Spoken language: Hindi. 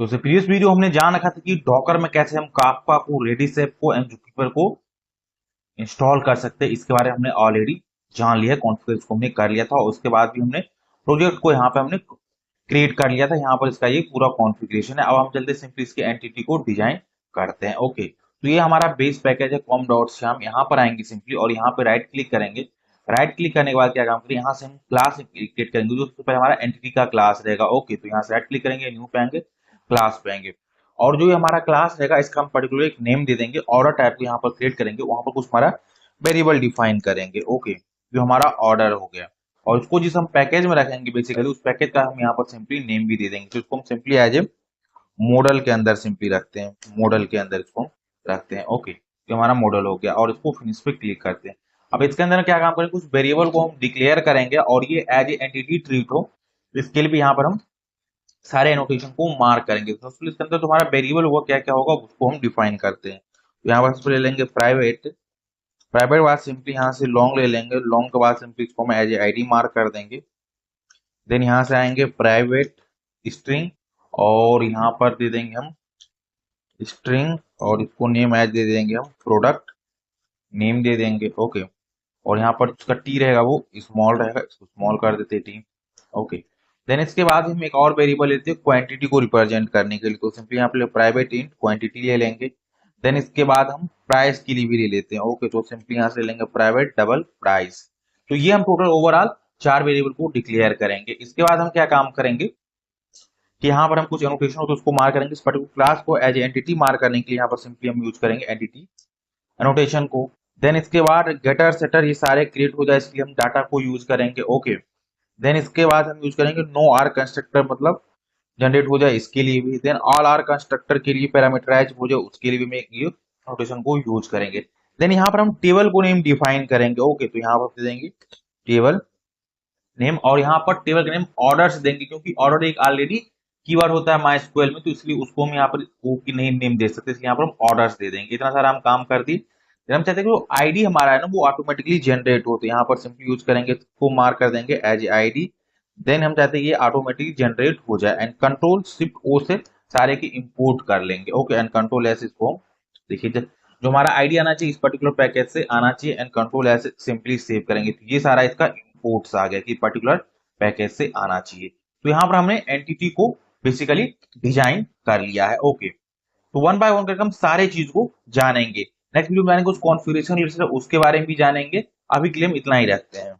तो प्रीवियस वीडियो हमने जान रखा था कि डॉकर में कैसे हम काफका को, रेडिस ऐप को एंड जुपिटर को इंस्टॉल कर सकते हैं। इसके बारे में हमने ऑलरेडी जान लिया, कॉन्फ़िगर इसको हमने कर लिया था और उसके बाद भी हमने प्रोजेक्ट को यहाँ पे हमने क्रिएट कर लिया था। यहाँ पर इसका ये पूरा कॉन्फ़िगरेशन है। अब हम चलते सिंपली इसके एंटिटी को डिजाइन करते हैं। ओके, तो ये हमारा बेस पैकेज है कॉम डॉट श्याम। यहाँ पर आएंगे सिंपली और यहाँ पे राइट क्लिक करेंगे। राइट क्लिक करने के बाद क्या काम करेंगे, यहाँ से हम क्लास क्रिएट करेंगे। जो सबसे पहले हमारा एंटिटी का क्लास रहेगा। ओके, तो यहाँ से राइट क्लिक करेंगे, न्यू पे आएंगे, क्लास पे आएंगे और जो ये हमारा क्लास रहेगा इसका हम पर्टिकुलर एक नेम दे देंगे। ऑर्डर टाइप को यहाँ पर क्रिएट करेंगे, वहां पर कुछ हमारा वेरिएबल डिफाइन करेंगे। ओके, जो हमारा ऑर्डर हो गया और उसको जिस हम पैकेज में रखेंगे बेसिकली उस पैकेज का हम यहाँ पर सिंपली नेम भी दे देंगे। तो इसको हम सिंपली एज ए मॉडल के अंदर सिंपली रखते हैं, मॉडल के अंदर इसको रखते हैं। ओके, तो हमारा मॉडल हो गया और इसको फिनिश पे क्लिक करते हैं। अब इसके अंदर क्या काम करेंगे, कुछ वेरिएबल को हम डिक्लेयर करेंगे और ये एज ए एंटिटी ट्रीट हो। इसके लिए भी यहाँ पर हम सारे एनोटेशन को मार्क करेंगे। तो सबसे इसके अंदर तुम्हारा वेरिएबल होगा, क्या क्या होगा उसको हम डिफाइन करते हैं। तो यहाँ पर सबसे ले लेंगे प्राइवेट। प्राइवेट बाद सिंपली यहाँ से लॉन्ग ले लेंगे। लॉन्ग के बाद सिंपली इसको हम एज ए आईडी मार्क कर देंगे। देन यहाँ से आएंगे प्राइवेट स्ट्रिंग और यहाँ पर दे देंगे हम स्ट्रिंग और इसको नेम एज दे देंगे हम प्रोडक्ट नेम दे देंगे। ओके, और यहाँ पर उसका टी रहेगा वो स्मॉल रहेगा, इसको स्मॉल कर देते हैं टी। ओके, देन इसके बाद हम एक और वेरिएबल लेते हैं क्वांटिटी को रिप्रेजेंट करने के लिए। तो सिंपली यहाँ पे प्राइवेट इंट क्वांटिटी ले लेंगे। देन इसके बाद हम प्राइस के लिए भी ले लेते हैं। ओके, तो सिंपली यहाँ से ले लेंगे प्राइवेट डबल प्राइस। तो ये हम टोटल ओवरऑल 4 वेरिएबल को डिक्लेयर करेंगे। इसके बाद हम क्या काम करेंगे कि यहाँ पर हम कुछ एनोटेशन हो तो उसको मार्क करेंगे। इस पर्टिकुलर क्लास को एज एंटिटी मार्क करने के लिए यहाँ पर सिंपली हम यूज करेंगे एंटिटी एनोटेशन को। देन इसके बाद गेटर सेटर ये सारे क्रिएट हो जाए इसलिए हम डाटा को यूज करेंगे। ओके, देन इसके बाद हम यूज करेंगे नो आर कंस्ट्रक्टर, मतलब जनरेट हो जाए इसके लिए भी। देन ऑल आर कंस्ट्रक्टर के लिए पैरामीटराइज हो जाए उसके लिए भी मैं ये नोटेशन को यूज करेंगे। देन यहाँ पर हम टेबल को नेम डिफाइन करेंगे। ओके, तो यहाँ पर दे देंगे टेबल नेम और यहाँ पर टेबल का नेम ऑर्डर्स देंगे क्योंकि ऑर्डर एक ऑलरेडी कीवर्ड होता है माइस्क्यूएल में, तो इसलिए उसको हम यहाँ पर वो की नहीं नेम दे सकते, इसलिए यहाँ पर हम ऑर्डर्स दे देंगे। इतना सारा हम काम कर दिए। फिर हम चाहते हैं कि वो आईडी हमारा है ना वो ऑटोमेटिकली जनरेट हो, तो यहाँ पर सिंपली यूज करेंगे, इसको मार्क कर देंगे एज आईडी। देन हम चाहते हैं ये ऑटोमेटिकली जनरेट हो जाए एंड कंट्रोल शिफ्ट ओ से सारे की इंपोर्ट कर लेंगे। ओके, एंड कंट्रोल एस इसको देखिए जो हमारा आईडी आना चाहिए इस पर्टिकुलर पैकेज से आना चाहिए and control S simply save करेंगे। तो ये सारा इसका इंपोर्ट्स आ गया कि पर्टिकुलर पैकेज से आना चाहिए। तो यहाँ पर हमने एंटिटी को बेसिकली डिजाइन कर लिया है। ओके, तो वन बाय वन करके हम सारे चीज को जानेंगे। नेक्स्ट वीडियो में जानेंगे उस कॉन्फ़िगरेशन उसके बारे में भी जानेंगे। अभी के लिए हम इतना ही रखते हैं।